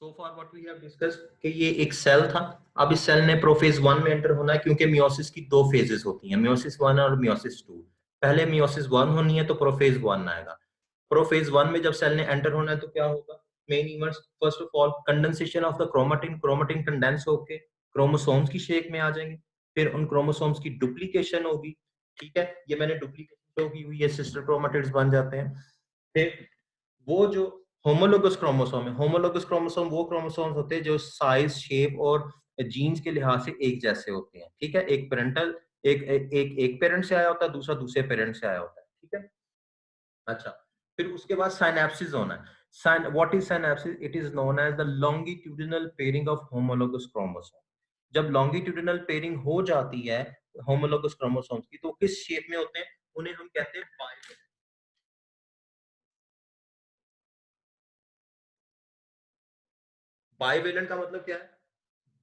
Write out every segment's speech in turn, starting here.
So far what we have discussed कि ये एक सेल था। अब इस सेल ने प्रोफेज 1 में एंटर होना है, क्योंकि मियोसिस की दो फेजेस होती हैं, मियोसिस 1 और मियोसिस 2। पहले मियोसिस 1 होनी है तो प्रोफेज 1 आएगा। प्रोफेज 1 में जब सेल ने एंटर होना है तो क्या होगा? Main events, first of all condensation of the chromatin, chromatin condense होके क्रोमोसोम्स की शेप में आ जाएंगे। फिर उन क्रोमोसोम्स की डुप्लीकेशन होगी। ठीक है, ये मैंने डुप्लीकेशन जो की हुई है, सिस्टर क्रोमेटिड्स बन जाते हैं। फिर वो जो होमोलोगस क्रोमोसोम है, होमोलोगस क्रोमोसोम वो क्रोमोसोम्स होते हैं जो साइज, शेप और जीन्स के लिहाज से एक जैसे होते हैं। ठीक है, एक पेरेंटल, एक पेरेंट से आया होता है, दूसरा दूसरे पेरेंट से आया होता है। ठीक है, अच्छा। फिर उसके बाद साइनेप्सिस होना है। What is synapsis? It is known as the longitudinal pairing of homologous chromosome. जब लॉन्गिट्यूडिनल पेयरिंग हो जाती है होमोलोगस क्रोमोसोम्स की, तो किस शेप में होते हैं? उन्हें हम कहते हैं बाइवेलेंट। बाइवेलेंट का मतलब क्या है?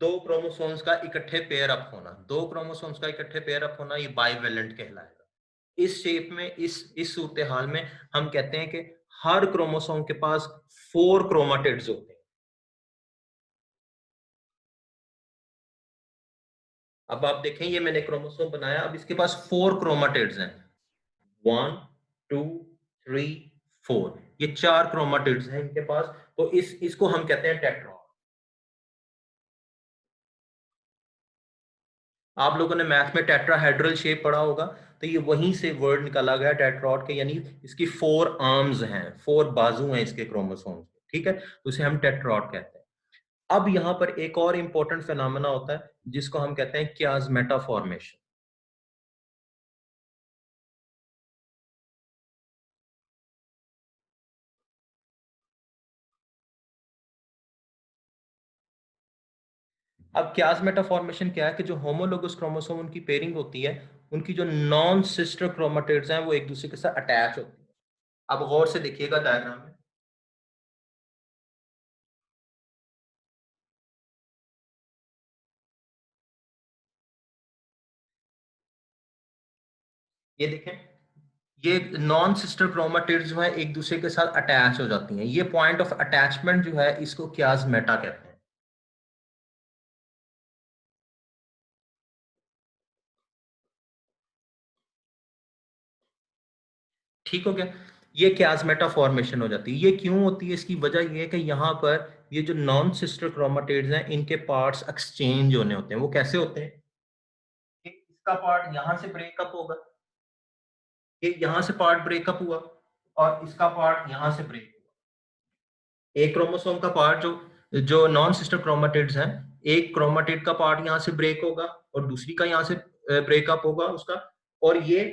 दो क्रोमोसोम्स का इकट्ठे पेयर अप होना, दो क्रोमोसोम्स का इकट्ठे पेयर अप होना, ये बाइवेलेंट कहलाएगा। इस शेप में, इस सूरत हाल में हम कहते हैं कि हर क्रोमोसोम के पास 4 क्रोमाटिड्स होते हैं। अब आप देखें, ये मैंने क्रोमोसोम बनाया, अब इसके पास 4 क्रोमाटिड्स हैं। 1 2 3 4, ये 4 क्रोमाटिड्स हैं इनके पास। तो इसको हम कहते हैं टेट्रा। आप लोगों ने मैथ में टेट्राहेड्रल शेप पढ़ा होगा, तो ये वहीं से वर्ड निकाला गया टेट्रॉड के, यानी इसकी 4 आर्म्स हैं, 4 बाजू हैं इसके क्रोमोसोम। ठीक है, तो उसे हम टेट्रॉड कहते हैं। अब यहां पर एक और इंपॉर्टेंट फिनोमेना होता है जिसको हम कहते हैं कियास्मेटा फॉर्मेशन। अब कियास्मेटा फॉर्मेशन क्या है कि जो होमोलोगस क्रोमोसोम उनकी पेयरिंग होती है, उनकी जो नॉन सिस्टर क्रोमेटिड्स हैं वो एक दूसरे के साथ अटैच होती है। अब गौर से देखिएगा डायग्राम में, ये देखें, ये नॉन सिस्टर क्रोमेटिड्स जो है एक दूसरे के साथ अटैच हो जाती हैं। ये पॉइंट ऑफ अटैचमेंट जो है इसको कियास्मेटा कहते हैं। ठीक हो गया, ये कियास्मेटा फॉर्मेशन हो जाती है। ये क्यों होती है? इसकी वजह ये है कि यहाँ पर ये जो नॉन सिस्टर क्रोमेटिड्स हैं इनके पार्ट्स एक्सचेंज होने होते हैं। वो कैसे होते हैं कि इसका पार्ट यहाँ से ब्रेकअप होगा, ये यहाँ से पार्ट ब्रेकअप हुआ, और इसका पार्ट यहाँ से ब्रेक हुआ। एक क्रोमोसोम का पार्ट जो जो नॉन सिस्टर क्रोमेटिड्स हैं, एक क्रोमेटिड का पार्ट यहाँ से ब्रेक होगा और दूसरी का यहाँ से ब्रेकअप होगा उसका, और ये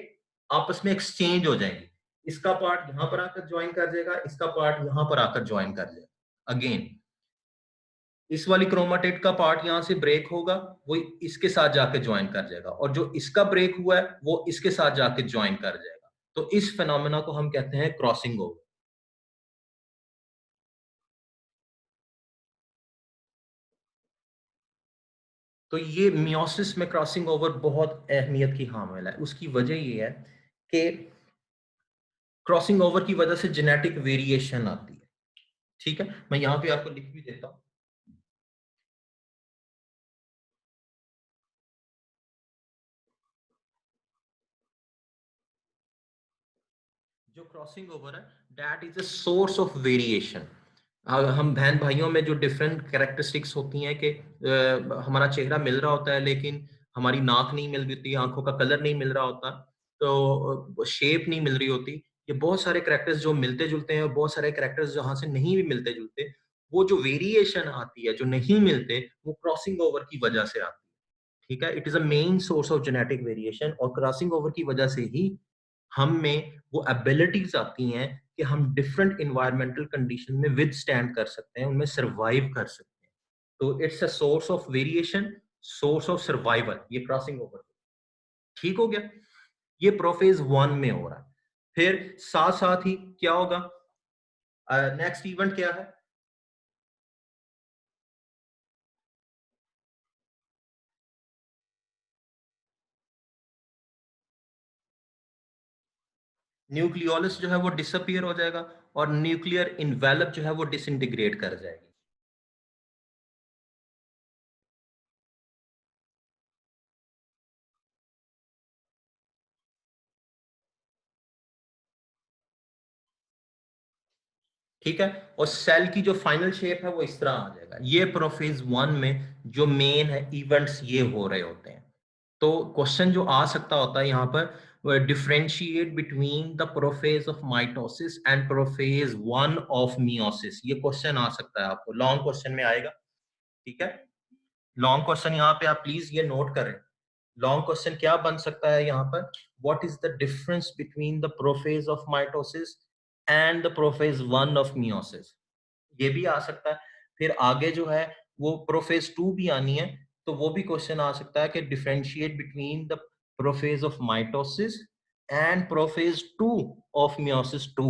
आपस में एक्सचेंज हो जाएंगे। इसका पार्ट यहाँ पर आकर ज्वाइन कर जाएगा, इसका पार्ट यहाँ पर आकर ज्वाइन कर जाएगा। अगेन इस वाली क्रोमेटिड का पार्ट यहाँ से ब्रेक होगा, वो इसके साथ जाके ज्वाइन कर जाएगा, और जो इसका ब्रेक हुआ है वो इसके साथ जाके ज्वाइन कर जाएगा। तो इस फिनोमेना को हम कहते हैं क्रॉसिंग ओवर। तो ये मियोसिस में क्रॉसिंग ओवर बहुत अहमियत की हामिल है। उसकी वजह ये है कि क्रॉसिंग ओवर की वजह से जेनेटिक वेरिएशन आती है। ठीक है, मैं यहाँ पे आपको लिख भी देता हूँ। जो क्रॉसिंग ओवर है, that is a source of variation. हम बहन भाइयों में जो डिफरेंट कैरेक्टरिस्टिक्स होती हैं कि हमारा चेहरा मिल रहा होता है लेकिन हमारी नाक नहीं मिल रही होती, आंखों का कलर नहीं मिल रहा होता, तो शेप नहीं मिल रही होती। ये बहुत सारे कैरेक्टर्स जो मिलते जुलते हैं और बहुत सारे कैरेक्टर्स जहाँ से नहीं भी मिलते जुलते, वो जो वेरिएशन आती है, जो नहीं मिलते, वो क्रॉसिंग ओवर की वजह से आती है। ठीक है, it is a main source of genetic variation, और क्रॉसिंग ओवर की वजह से ही हम में वो एबिलिटीज आती हैं कि हम डिफरेंट इन्वायरमेंटल कंडीशन में विद स्टैंड कर सकते हैं, उनमें सर्वाइव कर सकते हैं। तो it's a source of variation, source of survival, ये क्रॉसिंग ओवर। ठीक हो गया, ये प्रोफेज 1 में हो रहा है। फिर साथ साथ ही क्या होगा? नेक्स्ट इवेंट क्या है? न्यूक्लियोलस जो है वो डिसअपियर हो जाएगा, और न्यूक्लियर इन्वेलप जो है वो डिसइंटीग्रेट कर जाएगी। ठीक है, और सेल की जो फाइनल शेप है वो इस तरह आ जाएगा। ये प्रोफेज वन में जो मेन है इवेंट्स ये हो रहे होते हैं। तो क्वेश्चन जो आ सकता होता है यहाँ पर, differentiate between the prophase of mitosis and prophase one of meiosis, ये क्वेश्चन आ सकता है आपको, लॉन्ग क्वेश्चन में आएगा। ठीक है, लॉन्ग क्वेश्चन यहाँ पे आप प्लीज ये नोट करें। लॉन्ग क्वेश्चन क्या बन सकता है यहाँ पर, what is the difference between the prophase of mitosis and the prophase one of meiosis, ये भी आ सकता है। फिर आगे जो है वो प्रोफेज टू भी आनी है, तो वो भी क्वेश्चन आ सकता है कि differentiate between the prophase of mitosis and prophase two of meiosis two,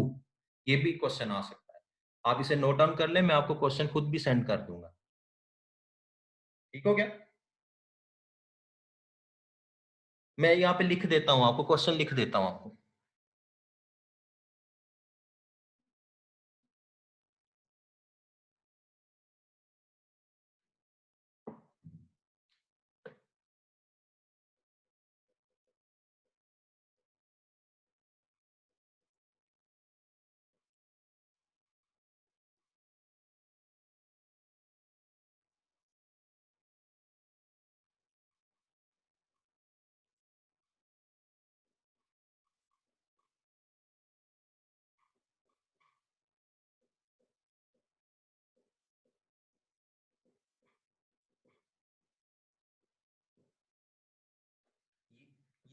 ये भी क्वेश्चन आ सकता है। आप इसे नोट डाउन कर लें, मैं आपको क्वेश्चन खुद भी सेंड कर दूंगा। ठीक हो गया, मैं यहाँ पे लिख देता हूँ आपको, क्वेश्चन लिख देता हूँ आपको।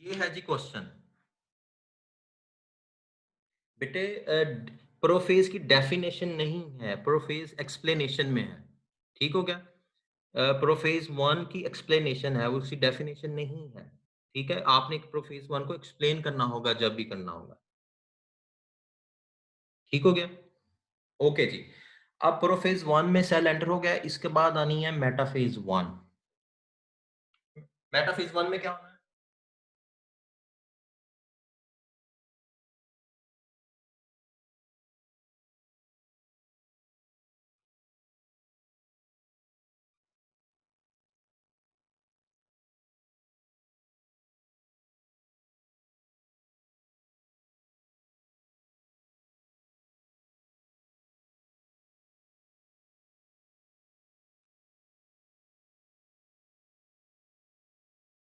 ये है जी क्वेश्चन। बेटे, प्रोफेज की डेफिनेशन नहीं है, प्रोफेज एक्सप्लेनेशन में है। ठीक हो गया, प्रोफेज वन की एक्सप्लेनेशन है, उसकी डेफिनेशन नहीं है। ठीक है, आपने प्रोफेज वन को एक्सप्लेन करना होगा जब भी करना होगा। ठीक हो गया, ओके जी। अब प्रोफेज वन में सेल एंटर हो गया, इसके बाद आनी है मेटाफेज वन। मेटाफेज वन में क्या होना है?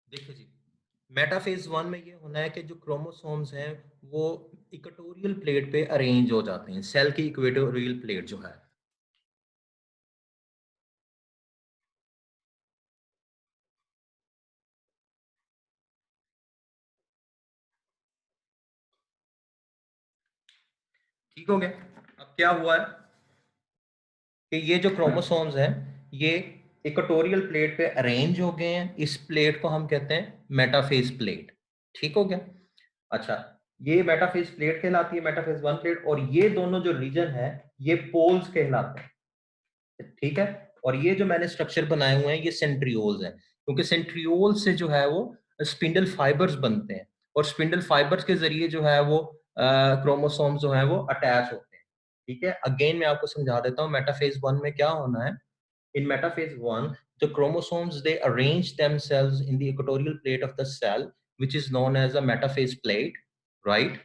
देखिए जी, मेटाफेज वन में ये होना है कि जो क्रोमोसोम्स हैं वो इक्वेटोरियल प्लेट पे अरेंज हो जाते हैं, सेल की इक्वेटोरियल प्लेट जो है। ठीक हो गया, अब क्या हुआ है कि ये जो क्रोमोसोम्स हैं ये इक्वेटोरियल प्लेट पे अरेंज हो गए हैं, इस प्लेट को हम कहते हैं मेटाफेज प्लेट। ठीक हो गया, अच्छा, ये मेटाफेज प्लेट कहलाती है, मेटाफेज वन प्लेट, और ये दोनों जो रीजन है ये पोल्स कहलाते हैं। ठीक है, और ये जो मैंने स्ट्रक्चर बनाए हुए हैं ये सेंट्रियोल्स हैं, क्योंकि सेंट्रियोल से जो है वो स्पिंडल फाइबर्स बनते हैं, और स्पिंडल फाइबर्स के जरिए जो है वो क्रोमोसोम जो है वो अटैच होते हैं। ठीक है, अगेन मैं आपको समझा देता हूँ मेटाफेज वन में क्या होना है। In metaphase 1, the chromosomes they arrange themselves in the equatorial plate of the cell, which is known as a metaphase plate, right?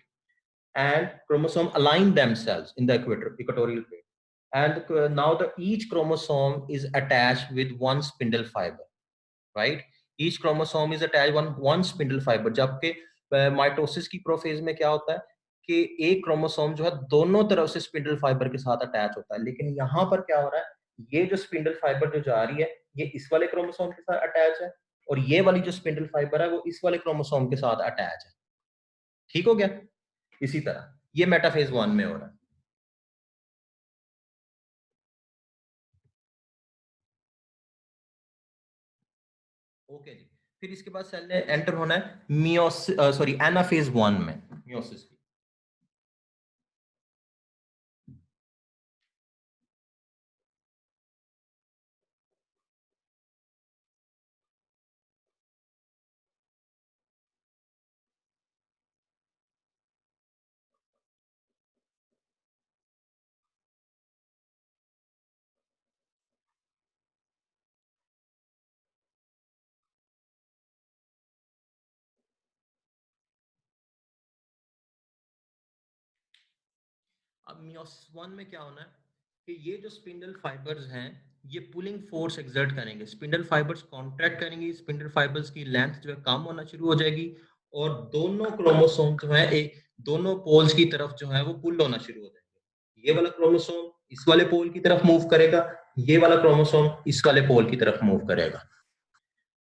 And chromosome align themselves in the equatorial plate. And now each chromosome is attached with one spindle fiber, right? Each chromosome is attached one spindle fiber. जबकि mitosis की prophase में क्या होता है कि एक chromosome जो है दोनों तरफ से स्पिंडल फाइबर के साथ अटैच होता है, लेकिन यहाँ पर क्या हो रहा है, ये जो स्पिंडल फाइबर जो जा रही है ये इस वाले क्रोमोसोम के साथ अटैच है, और ये वाली जो स्पिंडल फाइबर है वो इस वाले क्रोमोसोम के साथ अटैच है। ठीक हो गया, इसी तरह ये मेटाफेज वन में हो रहा है। ओके जी, फिर इसके बाद सेल ने एंटर होना है मियोसिस, सॉरी एनाफेज वन में, मियोसिस। अब मियोसिस 1 में क्या होना है कि ये जो स्पिंडल फाइबर्स हैं ये पुलिंग फोर्स एक्सर्ट करेंगे, स्पिंडल फाइबर्स कॉन्ट्रैक्ट करेंगी, स्पिंडल फाइबर्स की लेंथ जो है कम होना शुरू हो जाएगी और दोनों क्रोमोसोम जो है एक दोनों पोल्स की तरफ जो है वो पुल होना शुरू हो जाएंगे। ये वाला क्रोमोसोम इस वाले पोल की तरफ मूव करेगा, ये वाला क्रोमोसोम इस वाले पोल की तरफ मूव करेगा।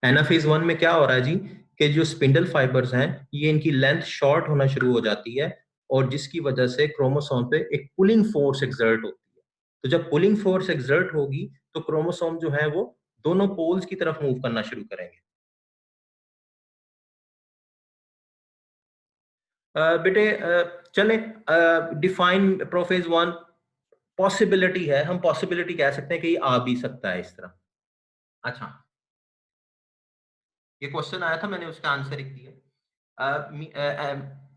एनाफेज 1 में क्या हो रहा है जी कि जो स्पिंडल फाइबर्स हैं ये इनकी लेंथ शॉर्ट होना शुरू हो जाती है और जिसकी वजह से क्रोमोसोम पे एक पुलिंग फोर्स एक्सर्ट होती है। तो जब पुलिंग फोर्स एक्सर्ट होगी तो क्रोमोसोम जो है वो दोनों पोल्स की तरफ मूव करना शुरू करेंगे। बेटे चलें, डिफाइन प्रोफेज 1 पॉसिबिलिटी है, हम पॉसिबिलिटी कह सकते हैं कि ये आ भी सकता है इस तरह। अच्छा, ये क्वेश्चन आया था, मैंने उसका आंसर एक दिया।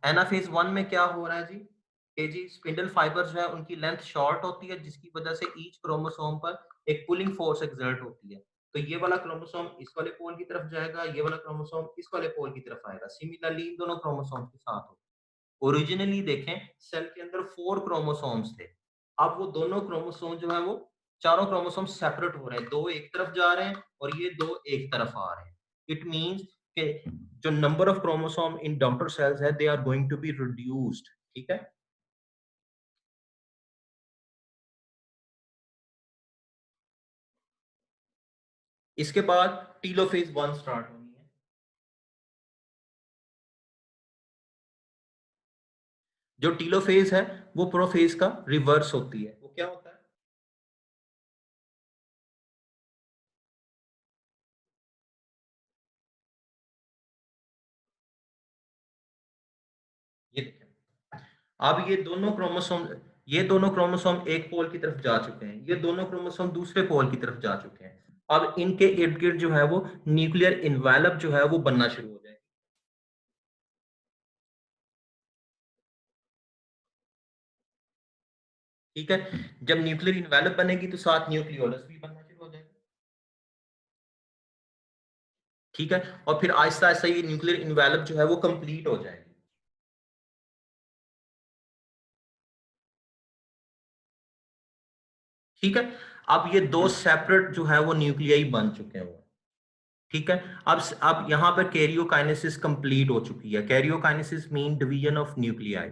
एनाफेज 1 में क्या हो रहा है जी कि जी स्पिंडल फाइबर्स जो है उनकी लेंथ शॉर्ट होती है जिसकी वजह से ईच क्रोमोसोम पर एक पुलिंग फोर्स एक्सर्ट होती है। तो ये वाला क्रोमोसोम इस वाले पोल की तरफ जाएगा, ये वाला क्रोमोसोम इस वाले पोल की तरफ आएगा। सिमिलरली इन दोनों क्रोमोसोम के साथ होगा। ओरिजिनली देखें सेल के अंदर 4 क्रोमोसोम्स थे। अब वो दोनों क्रोमोसोम जो है वो चारों क्रोमोसोम सेपरेट हो रहे हैं, दो एक तरफ जा रहे हैं और ये दो एक तरफ आ रहे हैं। इट मींस कि जो number of chromosome in daughter cells है they are going to be reduced. ठीक है, इसके बाद टीलोफेज 1 स्टार्ट होनी है। जो टीलोफेज है वो प्रोफेज का रिवर्स होती है। वो क्या होता है? ये देखें, अब ये दोनों क्रोमोसोम एक पोल की तरफ जा चुके हैं, ये दोनों क्रोमोसोम दूसरे पोल की तरफ जा चुके हैं। अब इनके इर्द गिर्द जो है वो न्यूक्लियर इन्वेलप जो है वो बनना शुरू हो जाएगा। ठीक है, जब न्यूक्लियर इन्वेलप बनेगी तो साथ न्यूक्लियोलस भी बनना शुरू हो जाएगा। ठीक है, और फिर आहिस्ता आहिस्ता ये न्यूक्लियर इन्वेलप जो है वो कंप्लीट हो जाएगी। ठीक है, अब ये दो सेपरेट जो है वो न्यूक्लियाई बन चुके हैं। ठीक है, अब यहाँ पर कैरियोकाइनेसिस कंप्लीट हो चुकी है। Karyokinesis mean division of nuclei.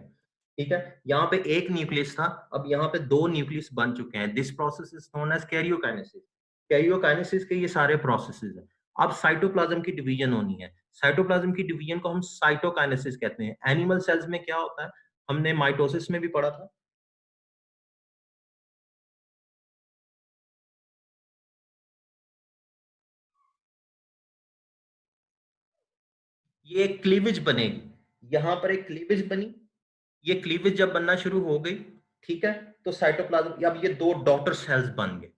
ठीक है, यहाँ पे एक न्यूक्लियस था, अब यहाँ पे दो न्यूक्लियस बन चुके हैं। This process is known as karyokinesis. Karyokinesis के ये सारे प्रोसेसेस हैं। अब साइटोप्लाज्म की डिवीजन होनी है। साइटोप्लाज्म की डिवीजन को हम साइटोकाइनेसिस कहते हैं। एनिमल सेल्स में क्या होता है, हमने माइटोसिस में भी पढ़ा था। ये एक क्लीवेज बनेगी, यहाँ पर एक क्लीवेज बनी। ये क्लीवेज जब बनना शुरू हो गई, ठीक है, तो साइटोप्लाज्म, अब ये दो डॉटर सेल्स बन गए।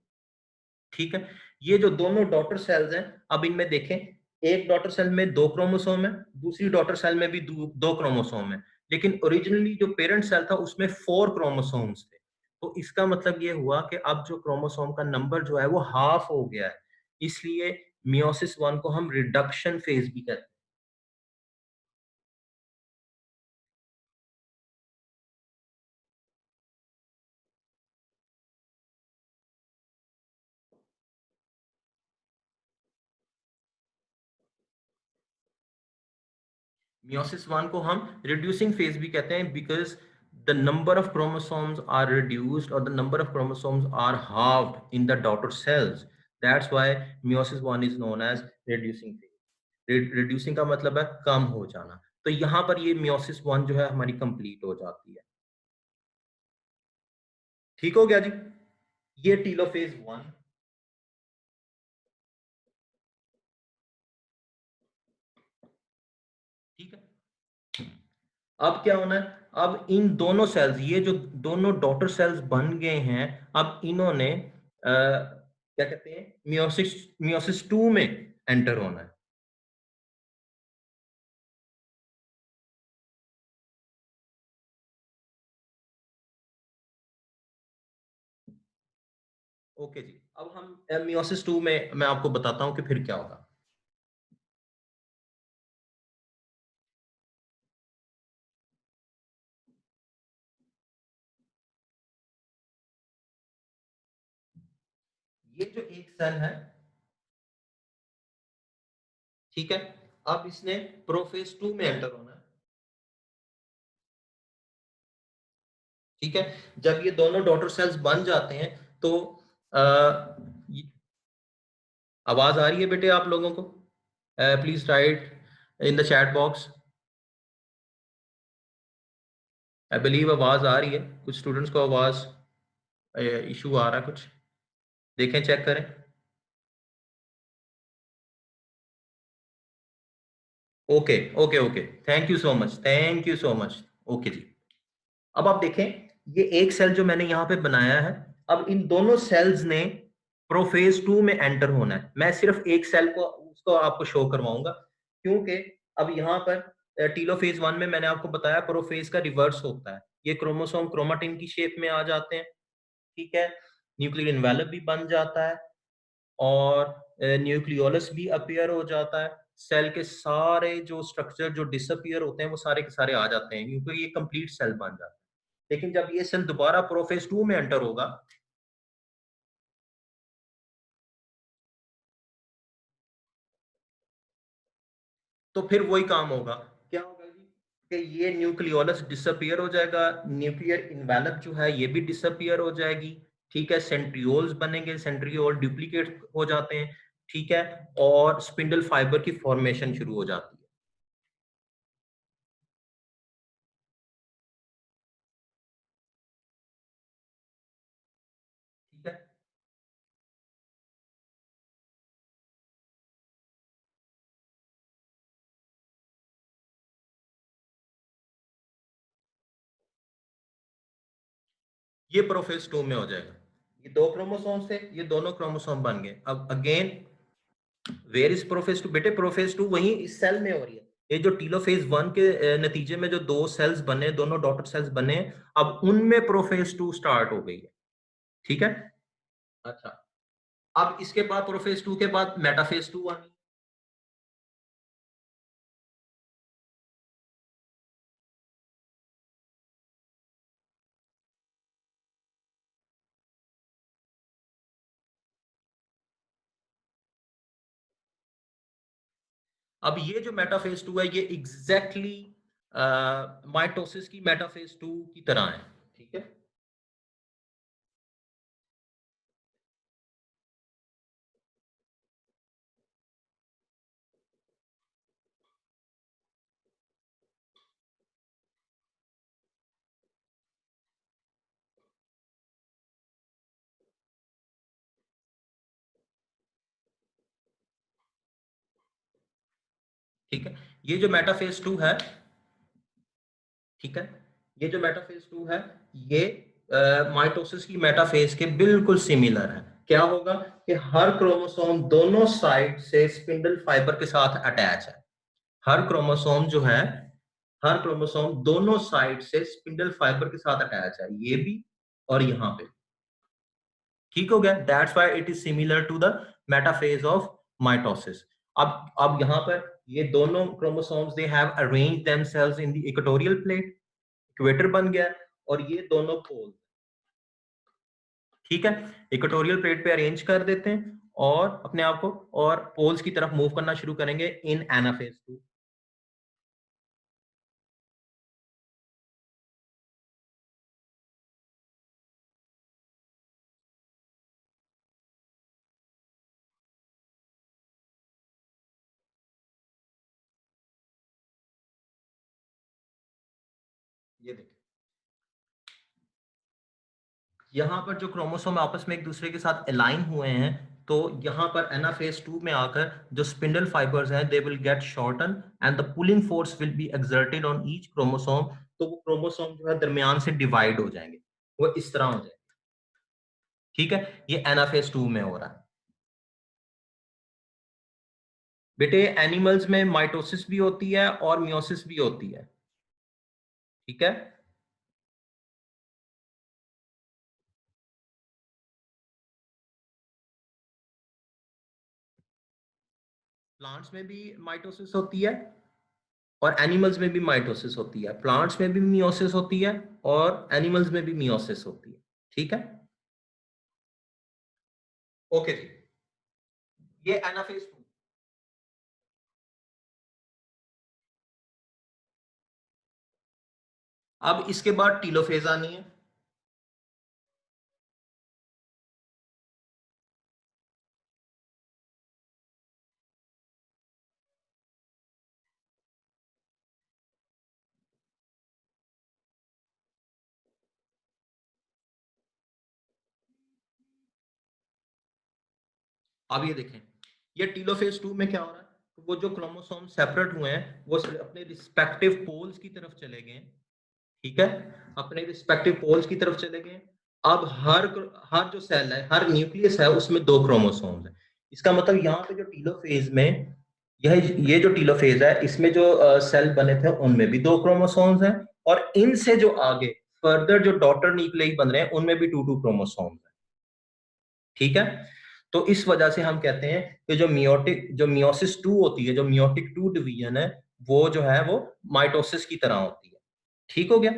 ठीक है, ये जो दोनों डॉटर सेल्स हैं, अब इनमें देखें, एक डॉटर सेल में दो क्रोमोसोम है, दूसरी डॉटर सेल में भी दो क्रोमोसोम है, लेकिन ओरिजिनली जो पेरेंट सेल था उसमें 4 क्रोमोसोम्स थे। तो इसका मतलब ये हुआ कि अब जो क्रोमोसोम का नंबर जो है वो हाफ हो गया है। इसलिए मियोसिस 1 को हम रिडक्शन फेज भी कहते हैं। मियोसिस 1 को हम रिड्यूसिंग फेज भी कहते हैं because the number of chromosomes are reduced और the number of chromosomes are halved in the daughter cells. That's why meiosis 1 is known as reducing phase. Reducing का मतलब है कम हो जाना। तो यहाँ पर ये मियोसिस 1 जो है हमारी कंप्लीट हो जाती है। ठीक हो गया जी, ये टीलोफेज 1। ठीक है, अब क्या होना है, अब इन दोनों सेल्स, ये जो दोनों डॉटर सेल्स बन गए हैं, अब इन्होंने क्या कहते हैं मियोसिस मियोसिस 2 में एंटर होना है। ओके जी, अब हम मियोसिस 2 में मैं आपको बताता हूं कि फिर क्या होगा। ये जो एक सेल है, ठीक है, अब इसने प्रोफेज 2 में एंटर होना है, ठीक है। जब ये दोनों डॉटर सेल्स बन जाते हैं तो आवाज आ रही है बेटे आप लोगों को? Please right in the chat box. I believe आवाज आ रही है, कुछ स्टूडेंट्स को आवाज इशू आ रहा है कुछ, देखें चेक करें। Okay okay okay, thank you so much, thank you so much. Okay जी, अब आप देखें, ये एक सेल जो मैंने यहां पे बनाया है, अब इन दोनों सेल्स ने प्रोफेज 2 में एंटर होना है। मैं सिर्फ एक सेल को उसको आपको शो करवाऊंगा, क्योंकि अब यहां पर टीलोफेज 1 में मैंने आपको बताया प्रोफेज का रिवर्स होता है, ये क्रोमोसोम क्रोमाटिन की शेप में आ जाते हैं, ठीक है, न्यूक्लियर इन्वेलप भी बन जाता है और न्यूक्लियोलस भी अपीयर हो जाता है। सेल के सारे जो स्ट्रक्चर जो डिसअपीयर होते हैं वो सारे के सारे आ जाते हैं, क्योंकि ये कंप्लीट सेल बन जाता है। लेकिन जब ये सेल दोबारा प्रोफेज 2 में एंटर होगा, तो फिर वही काम होगा। क्या होगा जी, कि ये न्यूक्लियोलस डिसअपीयर हो जाएगा, न्यूक्लियर इन्वेलप जो है ये भी डिसअपीयर हो जाएगी, ठीक है, सेंट्रियोल्स बनेंगे, सेंट्रियोल डुप्लीकेट हो जाते हैं, ठीक है, और स्पिंडल फाइबर की फॉर्मेशन शुरू हो जाती है, ठीक है। ये प्रोफेज 2 में हो जाएगा, ये दो क्रोमोसोम थे, ये दोनों क्रोमोसोम बन गए। अब अगेन वेयर इज प्रोफेज 2? बेटे प्रोफेज 2 वही इस सेल में हो रही है। ये जो टीलोफेज 1 के नतीजे में जो दो सेल्स बने, दोनों डॉटर सेल्स बने, अब उनमें प्रोफेज 2 स्टार्ट हो गई है, ठीक है। अच्छा, अब इसके बाद प्रोफेज 2 के बाद मेटाफेज 2 आनी। अब ये जो मेटाफेज 2 है ये एग्जैक्टली माइटोसिस की मेटाफेज 2 की तरह है, ठीक है। ठीक है, ये जो मेटाफेज 2 है, ठीक है, ये जो मेटाफेज 2 है, ये माइटोसिस की मेटाफेज के बिल्कुल सिमिलर है। क्या होगा कि हर क्रोमोसोम दोनों साइड से स्पिंडल फाइबर के साथ अटैच है। हर क्रोमोसोम जो है, हर क्रोमोसोम दोनों साइड से स्पिंडल फाइबर के साथ अटैच है, ये भी और यहाँ पे, ठीक हो गया। That's why it is similar to the metaphase of mitosis. अब यहाँ पर ये दोनों chromosomes they have arranged themselves in the equatorial plate, equator बन गया, और ये दोनों पोल, ठीक है, इक्वेटोरियल प्लेट पे अरेंज कर देते हैं और अपने आप को और पोल्स की तरफ मूव करना शुरू करेंगे इन एनाफेज 2। ये देखिए, यहाँ पर जो क्रोमोसोम आपस में एक दूसरे के साथ अलाइन हुए हैं, तो यहाँ पर एनाफेज 2 में आकर जो स्पिंडल फाइबर्स हैं they will get shorten and the pulling force will be exerted on each chromosome, तो वो क्रोमोसोम जो है दरमियान से डिवाइड हो जाएंगे, वो इस तरह हो जाएंगे, ठीक है। ये एनाफेज 2 में हो रहा है। बेटे एनिमल्स में माइटोसिस भी होती है और मियोसिस भी होती है, ठीक है। प्लांट्स में भी माइटोसिस होती है और एनिमल्स में भी माइटोसिस होती है, प्लांट्स में भी मियोसिस होती है और एनिमल्स में भी मियोसिस होती है, ठीक है। ओके जी, ये एनाफेज 2। अब इसके बाद टीलोफेज आनी है। अब ये देखें, ये टीलोफेज 2 में क्या हो रहा है, तो वो जो क्रोमोसोम सेपरेट हुए हैं वो अपने रिस्पेक्टिव पोल्स की तरफ चले गए, ठीक है, अपने रिस्पेक्टिव पोल्स की तरफ चले गए। अब हर हर जो सेल है, हर न्यूक्लियस है, उसमें दो क्रोमोसोम्स है। इसका मतलब यहाँ पे जो टीलोफेज में, यह ये जो टीलोफेज है, इसमें जो सेल बने थे उनमें भी दो क्रोमोसोम्स हैं, और इनसे जो आगे फर्दर जो डॉटर न्यूक्लियाई बन रहे हैं उनमें भी टू टू क्रोमोसोम्स है, ठीक है। तो इस वजह से हम कहते हैं कि जो मियोसिस 2 होती है, जो मियोटिक 2 डिवीजन है, वो जो है वो माइटोसिस की तरह होती है, ठीक हो गया।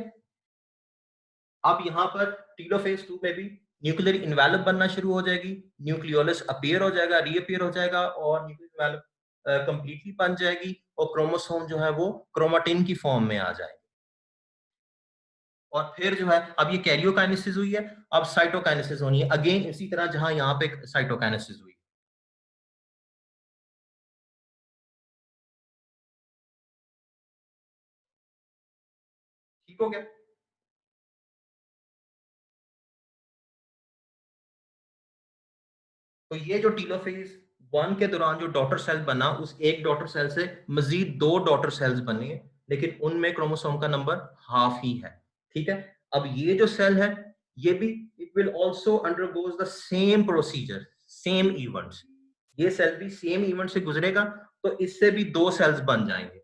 अब यहाँ पर टीलोफेज 2 में भी न्यूक्लियर इन्वेलप बनना शुरू हो जाएगी, न्यूक्लियोलस अपीयर हो जाएगा, रीअपीयर हो जाएगा, और न्यूक्लियर इन्वेलप कंप्लीटली बन जाएगी, और क्रोमोसोम जो है वो क्रोमाटिन की फॉर्म में आ जाएगा। और फिर जो है, अब ये कैरियोकाइनेसिस हुई है, अब साइटोकाइनेसिस होनी है, अगेन इसी तरह जहां यहाँ पे साइटोकाइनेसिस हुई। ठीक हो गया। तो ये जो टीलोफेज 1 के दौरान जो डॉटर सेल बना, उस एक डॉटर सेल से मजीद दो डॉटर सेल्स बनी है, लेकिन उनमें क्रोमोसोम का नंबर हाफ ही है, ठीक है। अब ये जो सेल है, ये भी it will also undergoes the same procedure, same events, ये सेल भी सेम इवेंट से गुजरेगा, तो इससे भी दो सेल्स बन जाएंगे,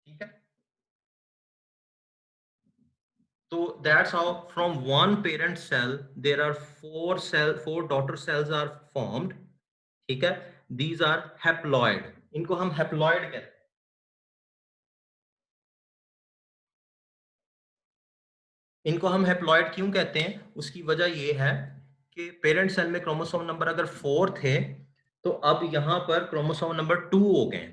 ठीक है। So that's how from one parent cell there are four daughter cells are formed, ठीक है। These are haploid, इनको हम haploid कहते हैं। इनको हम haploid क्यों कहते हैं, उसकी वजह ये है कि पेरेंट सेल में क्रोमोसोम नंबर अगर 4 थे, तो अब यहाँ पर क्रोमोसोम नंबर 2 हो गए,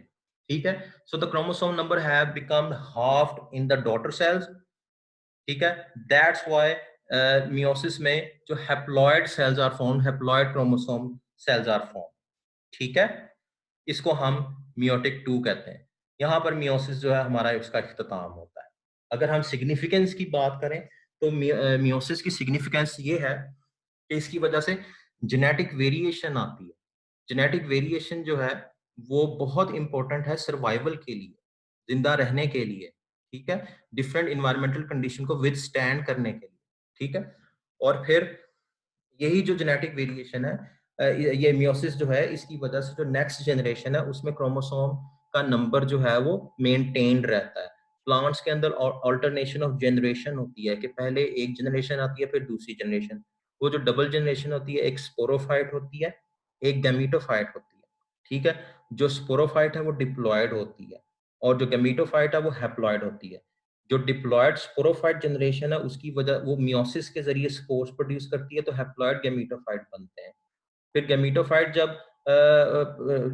ठीक है। So the chromosome number have become halved in the daughter cells, ठीक है। दैट्स व्हाई मियोसिस में जो haploid cells are formed, haploid chromosome cells are form, ठीक है। इसको हम मियोटिक 2 कहते हैं। यहाँ पर मियोसिस जो है हमारा उसका इख्तिताम होता है। अगर हम सिग्निफिकेंस की बात करें, तो मियोसिस की सिग्निफिकेंस ये है कि इसकी वजह से जेनेटिक वेरिएशन आती है। जेनेटिक वेरिएशन जो है वो बहुत इंपॉर्टेंट है सर्वाइवल के लिए, जिंदा रहने के लिए, ठीक है, डिफरेंट इन्वायरमेंटल कंडीशन को विदस्टैंड करने के लिए, ठीक है। और फिर यही जो जेनेटिक वेरिएशन है, ये मियोसिस जो है, इसकी वजह से जो नेक्स्ट जनरेशन है उसमें क्रोमोसोम का नंबर जो है वो मेंटेन्ड रहता है। प्लांट्स के अंदर ऑल्टरनेशन ऑफ जनरेशन होती है, कि पहले एक जनरेशन आती है फिर दूसरी जनरेशन। वो जो डबल जनरेशन होती है, एक स्पोरोफाइट होती है, एक गैमीटोफाइट होती है, ठीक है। जो स्पोरोफाइट है वो डिप्लॉयड होती है, और जो गैमीटोफाइट है वो हैप्लॉयड होती है। जो डिप्लॉयड स्पोरोफाइट जनरेशन है उसकी वजह वो मियोसिस के जरिए स्पोर्स प्रोड्यूस करती है, तो हैप्लॉयड गैमीटोफाइट बनते हैं। फिर गैमीटोफाइट जब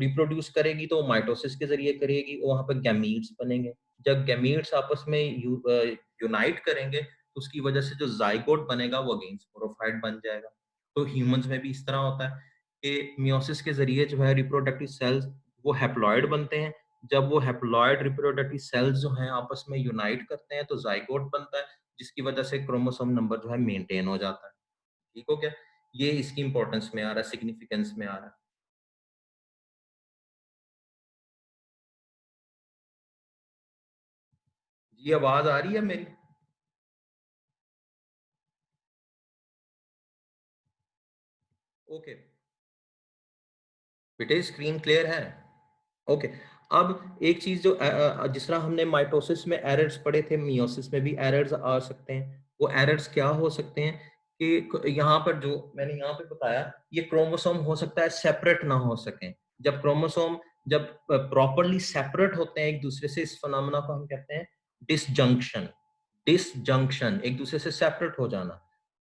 रिप्रोड्यूस करेगी तो माइटोसिस के जरिए करेगी, वहां पर गैमीट्स बनेंगे। जब गैमीट्स आपस में यूनाइट करेंगे, तो उसकी वजह से जो जाइगोट बनेगा वो अगेन स्पोरोफाइट बन जाएगा। तो ह्यूमंस में भी इस तरह होता है कि मियोसिस के जरिए जो है रिप्रोडक्टिव सेल्स वो हैप्लॉयड बनते हैं। जब वो हैप्लॉयड रिप्रोडक्टिव सेल्स जो हैं आपस में यूनाइट करते हैं, तो जाइगोट बनता है, जिसकी वजह से क्रोमोसोम नंबर जो है मेंटेन हो जाता है, ठीक हो गया। ये इसकी इंपॉर्टेंस में आ रहा है, सिग्निफिकेंस में आ रहा है। जी आवाज आ रही है मेरी? ओके बेटे, स्क्रीन क्लियर है? ओके। अब एक चीज जो जिस तरह हमने माइटोसिस में एरर्स पढ़े थे, मियोसिस में भी एरर्स आ सकते हैं। वो एरर्स क्या हो सकते हैं कि यहाँ पर जो मैंने यहाँ पे बताया, ये क्रोमोसोम हो सकता है सेपरेट ना हो सके। जब क्रोमोसोम जब प्रॉपरली सेपरेट होते हैं एक दूसरे से, इस फिनोमेना को हम कहते हैं डिसजंक्शन, डिसजंक्शन एक दूसरे से सेपरेट हो जाना।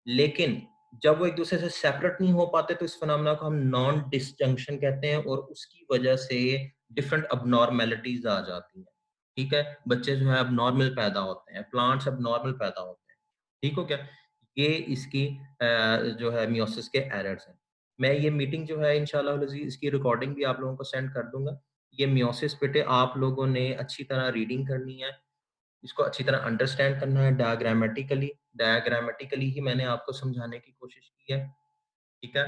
लेकिन जब वो एक दूसरे से सेपरेट नहीं हो पाते तो इस फिनोमेना को हम नॉन डिसजंक्शन कहते हैं और उसकी वजह से डिफरेंट अबनॉर्मेलिटीज आ जाती हैं। ठीक है, बच्चे जो है अबनॉर्मल पैदा होते हैं, प्लांट्स अबनॉर्मल पैदा होते हैं। ठीक हो क्या? ये इसकी जो है मियोसिस के एरर्स हैं। मैं ये मीटिंग जो है इंशाल्लाह इसकी रिकॉर्डिंग भी आप लोगों को सेंड कर दूंगा। ये मियोसिस बेटे आप लोगों ने अच्छी तरह रीडिंग करनी है, इसको अच्छी तरह अंडरस्टैंड करना है डायग्रामेटिकली। डायग्रामेटिकली ही मैंने आपको समझाने की कोशिश की है। ठीक है?